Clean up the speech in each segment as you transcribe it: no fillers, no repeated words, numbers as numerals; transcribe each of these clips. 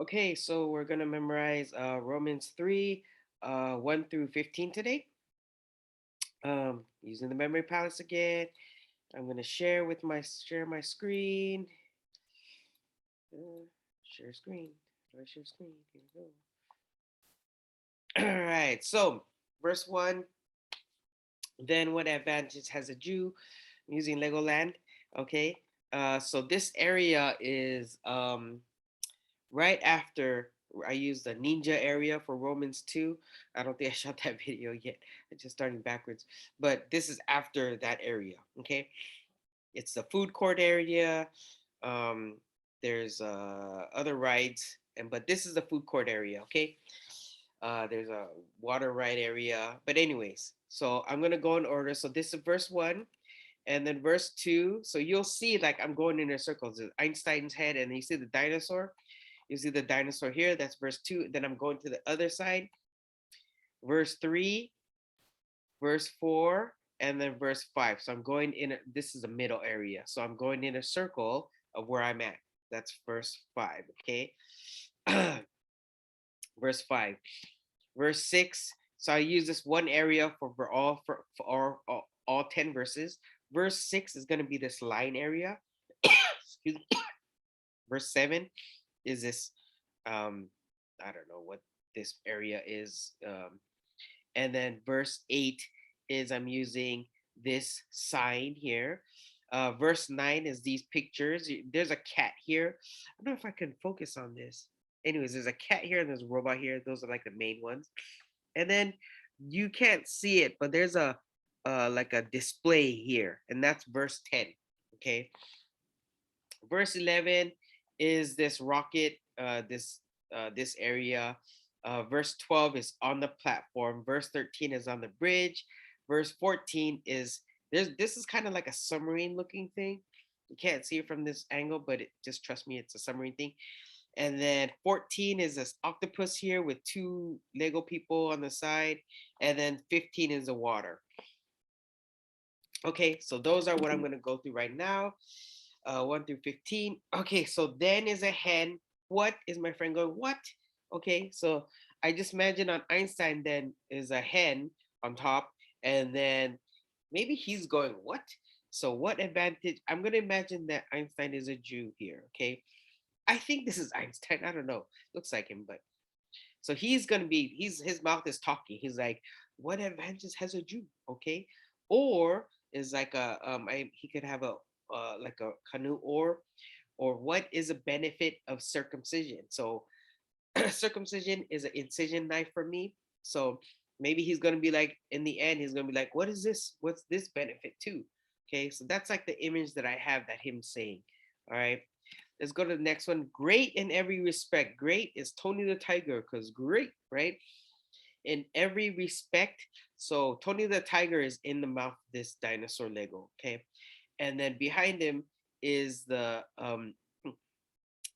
Okay, so we're gonna memorize Romans 3, 1 through 15 today. Using the memory palace again. I'm gonna share my screen. Uh, share screen. Do I share screen? Here we go. All right. So verse 1. Then what advantage has a Jew using Legoland? Okay. So this area is right after I used the ninja area for Romans 2. I don't think I shot that video yet. I'm just starting backwards. But this is after that area. Okay. It's the food court area. Um, there's other rides, but this is the food court area. Okay. There's a water ride area. But anyways, so I'm gonna go in order. So this is verse 1. And then verse 2. So you'll see like I'm going in a circle. There's Einstein's head, and you see the dinosaur. You see the dinosaur here. That's verse 2. Then I'm going to the other side. Verse 3, verse 4, and then verse 5. So I'm going in. This is a middle area. So I'm going in a circle of where I'm at. That's verse 5. Okay. Verse 5. Verse 6. So I use this one area for all 10 verses. Verse 6 is going to be this line area. Excuse me. Verse 7 is this I don't know what this area is. And then verse 8 is I'm using this sign here. Verse 9 is these pictures. There's a cat here. I don't know if I can focus on this. Anyways, there's a cat here and there's a robot here. Those are like the main ones. And then you can't see it, but there's a like a display here, and that's verse 10. Okay. Verse 11 is this rocket, this area. Verse 12 is on the platform. Verse 13 is on the bridge. Verse 14 is this is kind of like a submarine looking thing. You can't see it from this angle, but just trust me, it's a submarine thing. And then 14 is this octopus here with two Lego people on the side. And then 15 is the water. Okay, so those are what I'm going to go through right now. 1 through 15. Okay, so then is a hen. What is my friend going? What? Okay, so I just imagine on Einstein then is a hen on top, and then maybe he's going, what? So what advantage? I'm gonna imagine that Einstein is a Jew here. Okay, I think this is Einstein. I don't know. Looks like him, but so he's gonna be. His mouth is talking. He's like, what advantage has a Jew? Okay, or is like he could have a like a canoe or what is a benefit of circumcision? So circumcision is an incision knife for me. So maybe he's gonna be like in the end he's gonna be like, what is this? What's this benefit too? Okay, so that's like the image that I have that him saying. All right. Let's go to the next one. Great in every respect. Great is Tony the Tiger because great, right? In every respect. So Tony the Tiger is in the mouth of this dinosaur Lego. Okay. And then behind him is the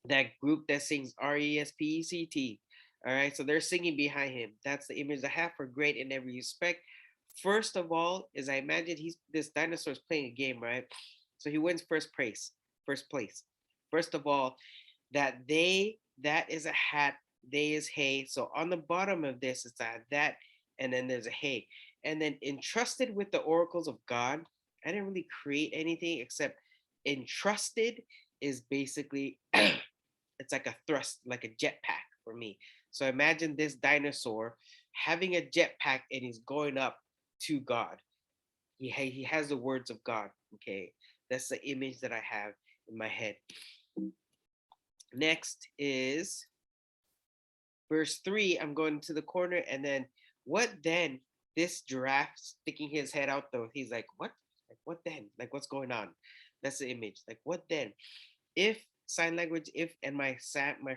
that group that sings RESPECT. All right, so they're singing behind him. That's the image I have for great in every respect. First of all, is I imagine this dinosaur is playing a game, right? So he wins first place. First place. First of all, that is a hat, they is hay. So on the bottom of this, it's that, and then there's a hay. And then entrusted with the oracles of God. I didn't really create anything except entrusted is basically it's like a thrust, like a jetpack for me. So imagine this dinosaur having a jetpack and he's going up to God. He has the words of God. Okay, that's the image that I have in my head. Next is verse 3. I'm going to the corner, and then what then? This giraffe sticking his head out though. He's like, what? Like what then? Like what's going on? That's the image. Like what then? If sign language, if and my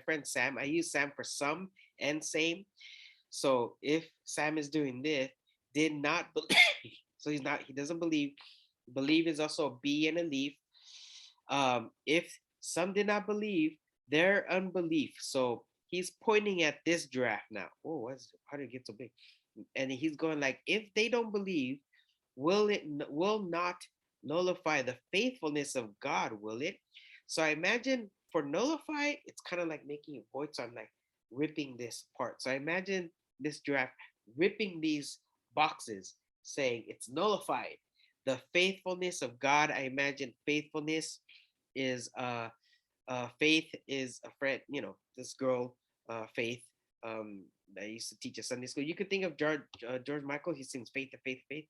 friend Sam, I use Sam for some and same. So if Sam is doing this, did not believe. So he doesn't believe. Believe is also a B and a leaf. If some did not believe, their unbelief. So he's pointing at this giraffe now. Oh, how did it get so big? And he's going like, if they don't believe, will not nullify the faithfulness of God, will it? So I imagine for nullify, it's kind of like making a void. So I'm like ripping this apart. So I imagine this giraffe ripping these boxes, saying it's nullified. The faithfulness of God. I imagine faithfulness is Faith is a friend. This girl, Faith, that I used to teach at Sunday school. You could think of George Michael. He sings Faith to Faith, Faith,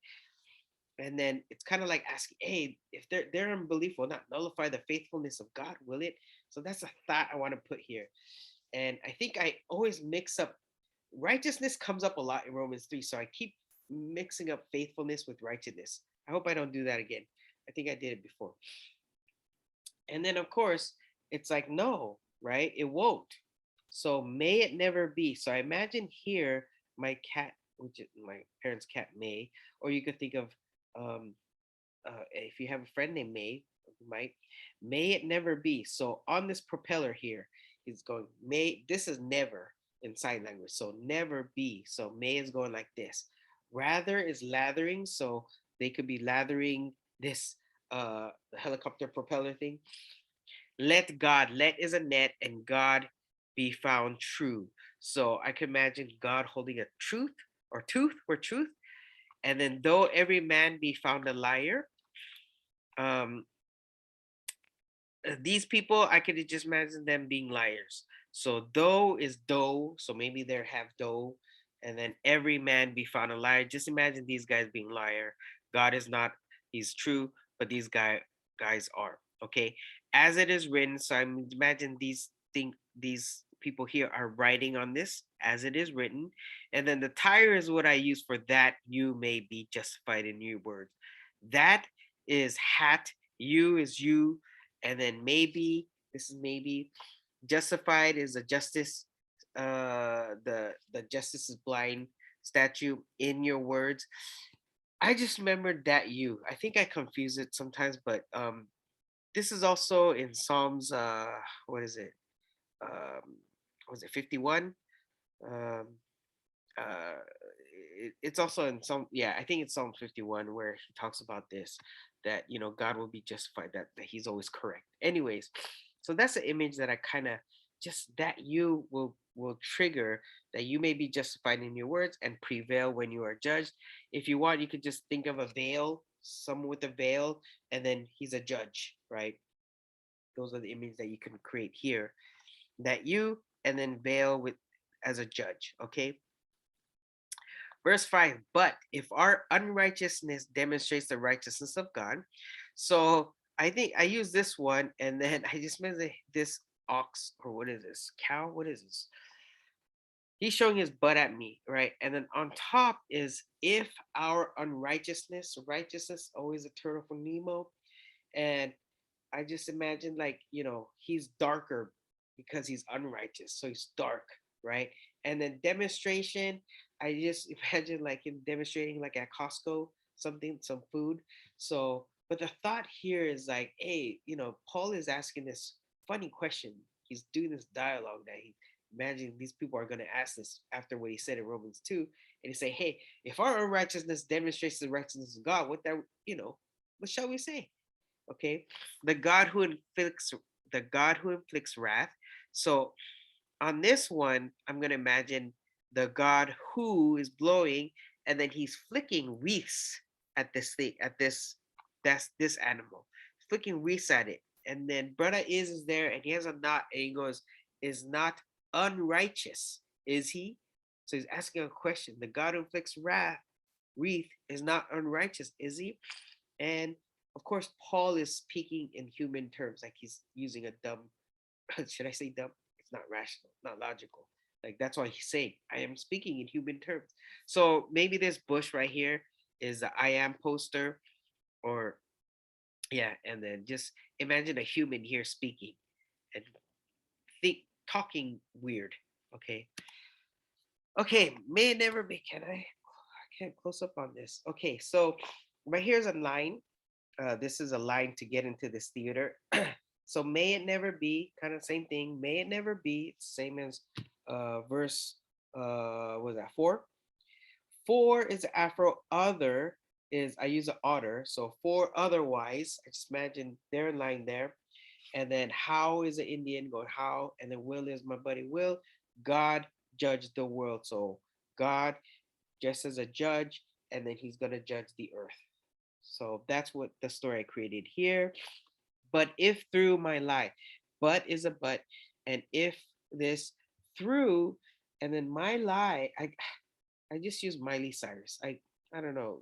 and then it's kind of like asking, hey, if their unbelief will not nullify the faithfulness of God, will it? So that's a thought I want to put here. And I think I always mix up righteousness comes up a lot in Romans 3. So I keep mixing up faithfulness with righteousness. I hope I don't do that again. I think I did it before. And then of course, it's like, no, right? It won't. So may it never be. So I imagine here my cat, which is my parents' cat May, or you could think of if you have a friend named May, may it never be. So on this propeller here, he's going, may, this is never in sign language. So never be. So may is going like this. Rather is lathering. So they could be lathering this helicopter propeller thing. Let God, let is a net, and God be found true. So I can imagine God holding a truth or tooth or truth. And then though every man be found a liar, um, these people, I could just imagine them being liars. So though is though, so maybe they have though, and then every man be found a liar. Just imagine these guys being liar. God is not, he's true, but these guys are. Okay. As it is written, so I imagine these people here are writing on this as it is written. And then the tire is what I use for that you may be justified in your words. That is hat, you is you, and then maybe, this is maybe, justified is a justice, the justice is blind statue in your words. I just remembered that you, I think I confuse it sometimes, but this is also in Psalms, what is it, was it 51? um uh it's also in some, yeah, I think it's Psalm 51 where he talks about this, that God will be justified, that he's always correct. Anyways, so that's the image that I kind of, just that you will trigger, that you may be justified in your words and prevail when you are judged. If you want, you could just think of a veil, someone with a veil, and then he's a judge, right? Those are the images that you can create here, that you, and then veil with as a judge. Okay. Verse 5, but if our unrighteousness demonstrates the righteousness of God. So I think I use this one, and then I just meant this ox, or what is this? Cow? What is this? He's showing his butt at me, right? And then on top is if our unrighteousness, righteousness, always a turtle for Nemo. And I just imagine, like, he's darker because he's unrighteous. So he's dark, right? And then demonstration, I just imagine like him demonstrating like at Costco, some food. So, but the thought here is like, hey, Paul is asking this funny question. He's doing this dialogue that he imagining these people are going to ask this after what he said in Romans 2. And he say, hey, if our unrighteousness demonstrates the righteousness of God, what shall we say? Okay, the God who inflicts wrath. So on this one, I'm gonna imagine the God who is blowing, and then he's flicking wreaths at this thing, that's this animal, flicking wreaths at it. And then brother is there, and he has a knot, and he goes, is not unrighteous, is he? So he's asking a question. The God who inflicts wreath is not unrighteous, is he? And of course, Paul is speaking in human terms, like he's using a dumb, should I say dumb? It's not rational, not logical. Like that's why he's saying, I am speaking in human terms. So maybe this bush right here is the I am poster, or yeah, and then just imagine a human here speaking and think talking weird. Okay. Okay, may it never be. I can't close up on this. Okay, so right here's a line. This is a line to get into this theater. So may it never be, kind of same thing. May it never be, same as verse, what was that, 4? 4 is afro, other is, I use an otter. So for otherwise, I just imagine they're in line there. And then how is the Indian going? How? And then will is my buddy Will. God judged the world. So God just as a judge, and then he's gonna judge the earth. So that's what the story I created here. But if through my life, but is a but, and if this through, and then my lie, I just use Miley Cyrus. I don't know,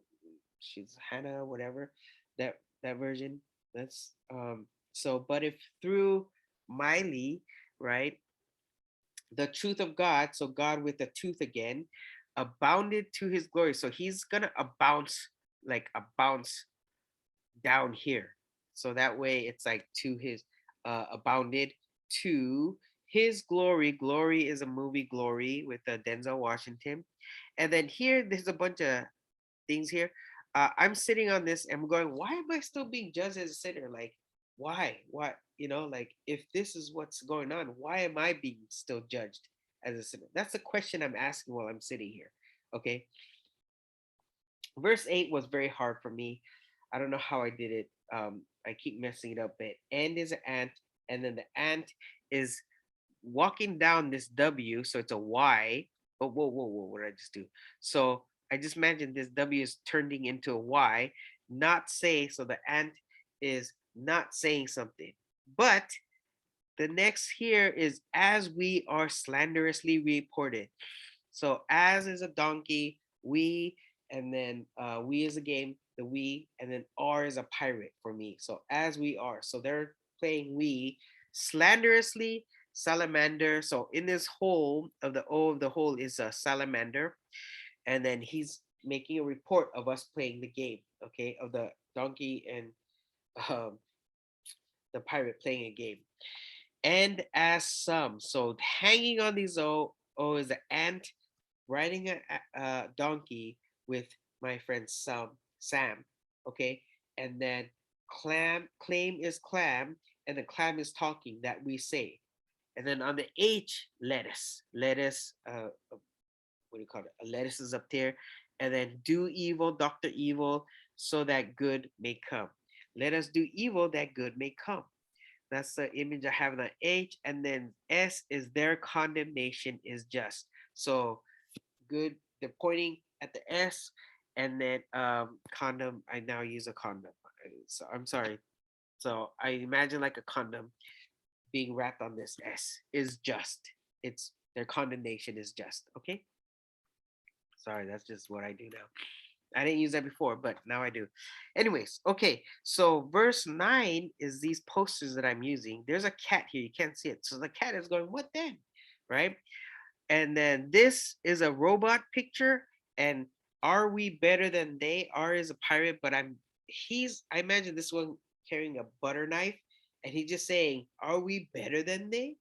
she's Hannah, whatever, that version. That's so. But if through Miley, right, the truth of God, so God with the tooth again, abounded to his glory. So he's gonna bounce like a bounce down here. So that way it's like to his abounded to his glory. Glory is a movie, Glory, with Denzel Washington. And then here there's a bunch of things here. I'm sitting on this and I'm going, why am I still being judged as a sinner? Like, why? Why? You know, like if this is what's going on, why am I being still judged as a sinner? That's the question I'm asking while I'm sitting here. Okay. Verse 8 was very hard for me. I don't know how I did it. I keep messing it up. But and is an ant, and then the ant is walking down this W, so it's a Y. Oh, whoa! What did I just do? So I just imagine this W is turning into a Y. Not say, so the ant is not saying something. But the next here is as we are slanderously reported. So as is a donkey, we, and then we is a game, the we, and then R is a pirate for me. So as we are. So they're playing we slanderously, salamander. So in this hole of the O of the hole is a salamander. And then he's making a report of us playing the game, okay, of the donkey and um, the pirate playing a game. And as some. So hanging on these O is an ant riding a donkey with my friend Sam, okay, and then claim is clam, and the clam is talking that we say, and then on the H, lettuce, what do you call it? A lettuce is up there, and then do evil, Doctor Evil, so that good may come. Let us do evil that good may come. That's the image I have on the H, and then S is their condemnation is just. So good. They're pointing at the S, and then condom. I now use a condom. So I'm sorry. So I imagine like a condom being wrapped on this S is just. It's their condemnation is just. Okay. Sorry, that's just what I do now. I didn't use that before, but now I do. Anyways, okay. So verse 9 is these posters that I'm using. There's a cat here. You can't see it. So the cat is going, what then? Right? And then this is a robot picture. And are we better than they? R is a pirate, but I imagine this one carrying a butter knife, and he's just saying, are we better than they?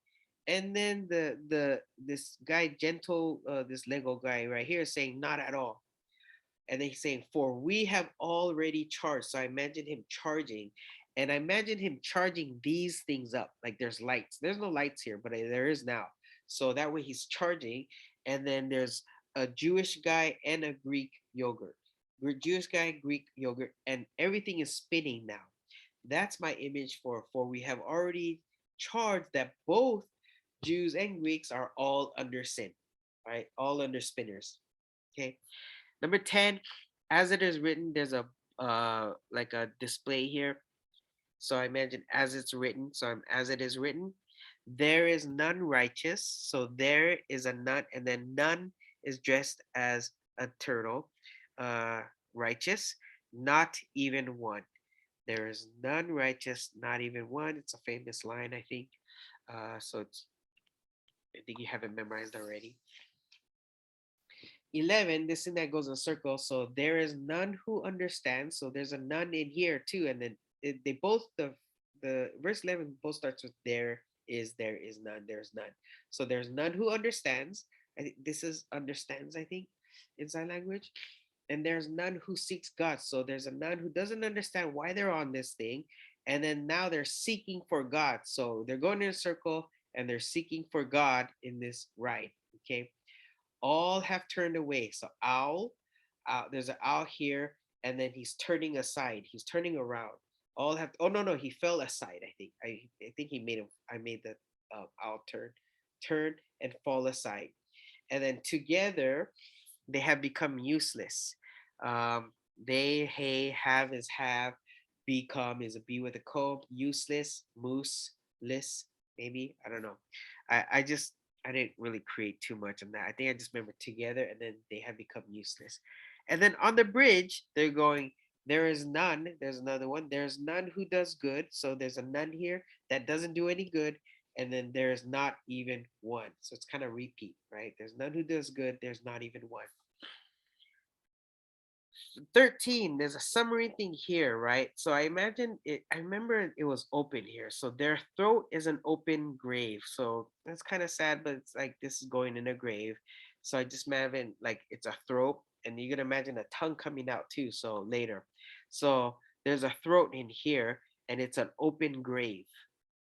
And then this guy, gentle, this Lego guy right here is saying, not at all. And then he's saying, for we have already charged. So I imagine him charging, and I imagine him charging these things up. Like there's lights. There's no lights here, but there is now. So that way he's charging, and then there's a Jewish guy and a Greek yogurt. Jewish guy, Greek yogurt, and everything is spinning now. That's my image for we have already charged that both Jews and Greeks are all under sin, right? All under spinners. Okay. Number 10, as it is written, there's a like a display here. So I imagine as it's written, so I'm as it is written, there is none righteous. So there is a none, and then none is dressed as a turtle, uh, righteous, not even one. There is none righteous, not even one. It's a famous line, I think. So I think you have it memorized already. 11, this thing that goes in a circle. So there is none who understands. So there's a none in here too. And then they both, the verse 11 both starts with there is none, there's none. So there's none who understands. I think this is understands, I think, in sign language. And there's none who seeks God. So there's a none who doesn't understand why they're on this thing. And then now they're seeking for God. So they're going in a circle and they're seeking for God in this ride. Okay. All have turned away. So there's an owl here, and then he's turning aside. He's turning around. all have. Oh no, he fell aside. I think he made him. I made the I'll turn and fall aside, and then together they have become useless. They, hey, have is have, become is a be with a co, useless, moose, list, maybe. I don't know. I just I didn't really create too much on that. I think I just remember together and then they have become useless. And then on the bridge, they're going, there is none. There's another one. There's none who does good. So there's a none here that doesn't do any good. And then there's not even one. So it's kind of repeat, right? There's none who does good. There's not even one. 13, there's a summary thing here, right? So I imagine it, I remember it was open here. So their throat is an open grave. So that's kind of sad, but it's like this is going in a grave. So I just imagine like it's a throat, and you can imagine a tongue coming out too. So later. So there's a throat in here, and it's an open grave.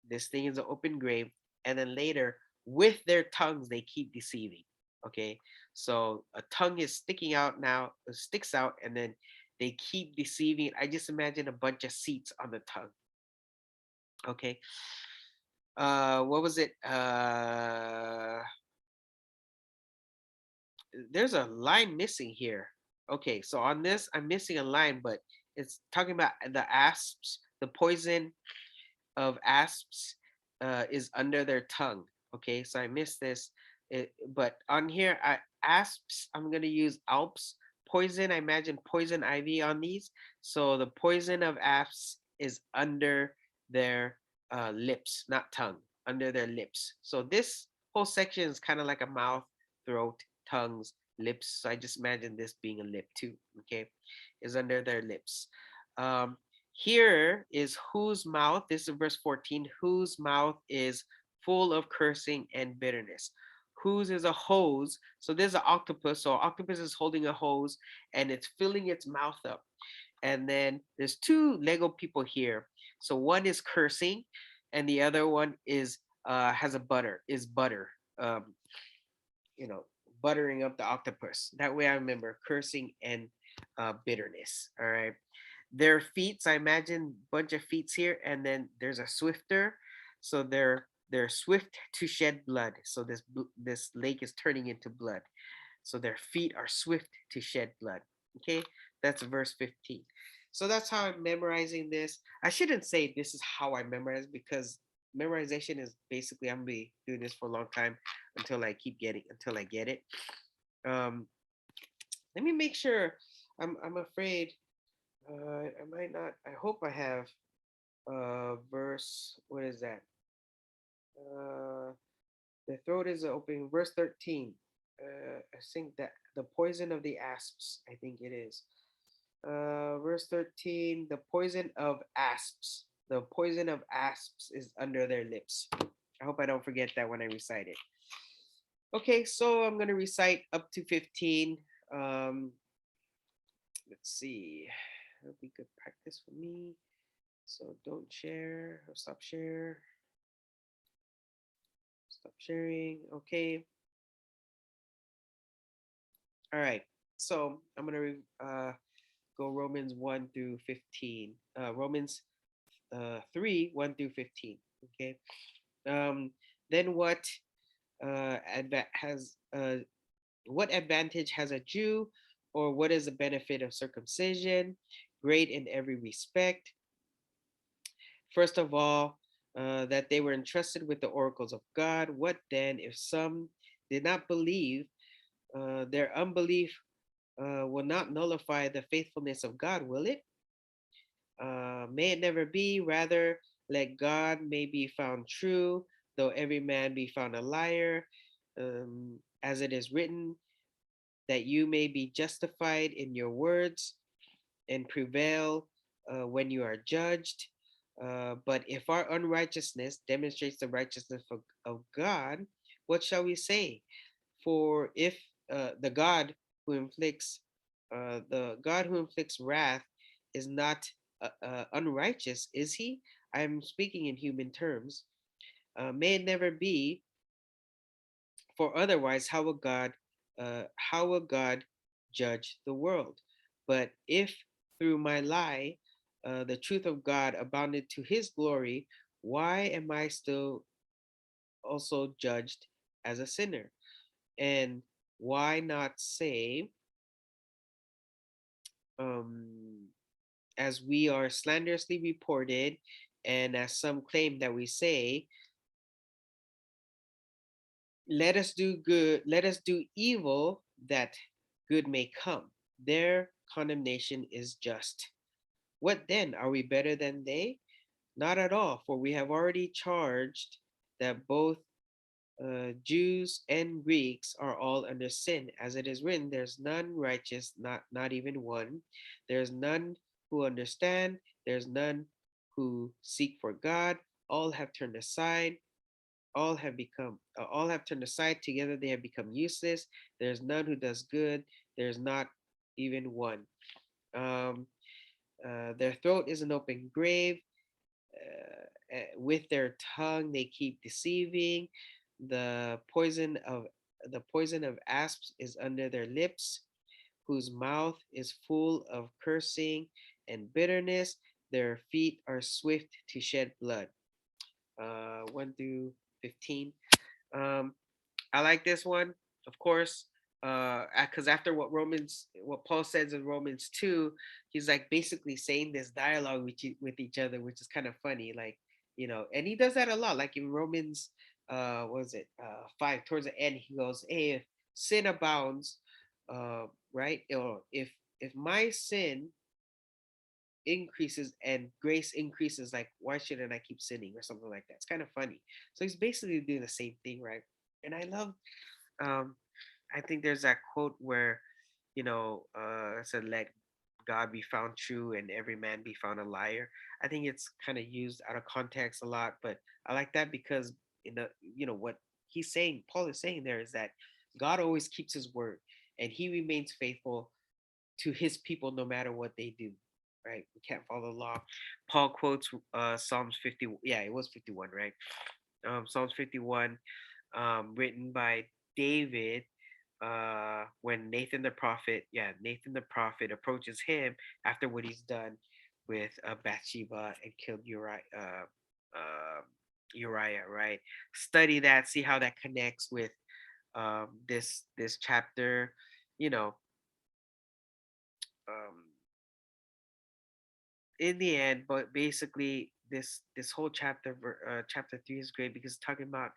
This thing is an open grave. And then later, with their tongues, they keep deceiving. Okay. So a tongue is sticking out now, sticks out, and then they keep deceiving. I just imagine a bunch of seats on the tongue. Okay. What was it? There's a line missing here. Okay, so on this, I'm missing a line, but it's talking about the asps, the poison of asps is under their tongue. Okay, so I missed this. But on here, asps, I'm going to use alps. Poison, I imagine poison ivy on these. So the poison of asps is under their lips, not tongue, under their lips. So this whole section is kind of like a mouth, throat, tongues, lips. So I just imagine this being a lip too. Okay, is under their lips. Here is whose mouth, this is verse 14, whose mouth is full of cursing and bitterness. Whose is a hose. So there's an octopus. So octopus is holding a hose and it's filling its mouth up. And then there's two Lego people here. So one is cursing and the other one is has a butter, is butter. Um, you know, buttering up the octopus. That way I remember cursing and bitterness. All right. Their feet, I imagine bunch of feet here, and then there's a swifter. So they're swift to shed blood. So this lake is turning into blood. So their feet are swift to shed blood. Okay, that's verse 15. So that's how I'm memorizing this. I shouldn't say this is how I memorize because memorization is basically I'm gonna be doing this for a long time until I get it. Um, let me make sure. I'm afraid I might not. I hope I have verse. What is that? Uh, the throat is open. Verse 13. I think that the poison of the asps. I think it is. Verse 13. The poison of asps. The poison of asps is under their lips. I hope I don't forget that when I recite it. Okay, so I'm gonna recite up to 15. Um, let's see. That'll be good practice for me. So don't share or stop share. Stop sharing. Okay. All right. So I'm gonna go Romans 1 through 15. Romans 3 1 through 15. Okay. Um, then has what advantage has a Jew, or what is the benefit of circumcision? Great in every respect. First of all, that they were entrusted with the oracles of God. What then if some did not believe? Their unbelief will not nullify the faithfulness of God, will it? May it never be. Rather, let God may be found true, though every man be found a liar. As it is written, that you may be justified in your words and prevail when you are judged. But if our unrighteousness demonstrates the righteousness of God, what shall we say? For if who inflicts the God who inflicts wrath is not unrighteous, is he? I'm speaking in human terms. May it never be, for otherwise, how will God judge the world? But if through my lie the truth of God abounded to his glory, why am I still also judged as a sinner? And why not say, um, as we are slanderously reported, and as some claim that we say, let us do evil that good may come. Their condemnation is just. What then? Are we better than they? Not at all, for we have already charged that both Jews and Greeks are all under sin. As it is written, there's none righteous, not even one. There's none who understand. There's none who seek for God. All have turned aside. All have turned aside. Together they have become useless. There's none who does good. There's not even one. Um, their throat is an open grave. With their tongue they keep deceiving. The poison of the poison of asps is under their lips, whose mouth is full of cursing and bitterness. Their feet are swift to shed blood. 1 through 15. Um, I like this one, of course, because after what Paul says in Romans 2, he's like basically saying this dialogue with each other, which is kind of funny, like, and he does that a lot. Like in Romans, what was it, 5, towards the end, he goes, "Hey, if sin abounds, right, or if my sin increases and grace increases, like why shouldn't I keep sinning or something like that?" It's kind of funny. So he's basically doing the same thing, right? And I love, um, I think there's that quote where, it said, "Let God be found true and every man be found a liar." I think it's kind of used out of context a lot, but I like that because in the, what he's saying, Paul is saying there is that God always keeps his word and he remains faithful to his people no matter what they do. Right? We can't follow the law. Paul quotes Psalms 50. Yeah, it was 51, right? Psalms 51, written by David, when Nathan the prophet approaches him after what he's done with Bathsheba and killed Uriah, right? Study that, see how that connects with this chapter. You know, um, in the end, but basically this whole chapter 3 is great because it's talking about,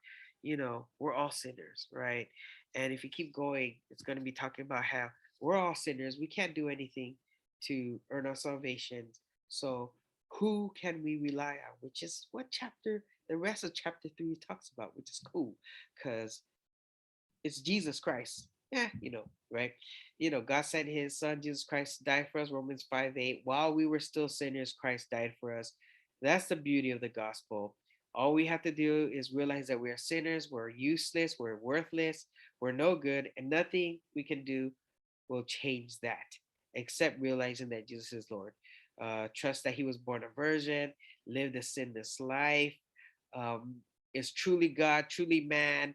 we're all sinners, right? And if you keep going, it's going to be talking about how we're all sinners. We can't do anything to earn our salvation. So who can we rely on? Which is what chapter the rest of chapter 3 talks about, which is cool because it's Jesus Christ. Yeah, right? God sent his son, Jesus Christ, to die for us, Romans 5:8. While we were still sinners, Christ died for us. That's the beauty of the gospel. All we have to do is realize that we are sinners, we're useless, we're worthless, we're no good, and nothing we can do will change that except realizing that Jesus is Lord. Trust that he was born a virgin, lived a sinless life, um, is truly God, truly man,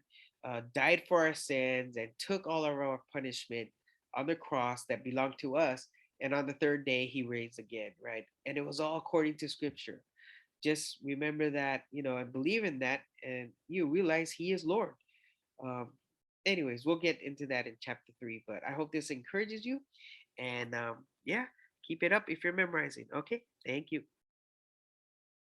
died for our sins, and took all of our punishment on the cross that belonged to us. And on the third day, he raised again, right? And it was all according to scripture. Just remember that, and believe in that, and you realize he is Lord. Um, Anyways, we'll get into that in chapter 3, but I hope this encourages you. And yeah, keep it up if you're memorizing. Okay, thank you.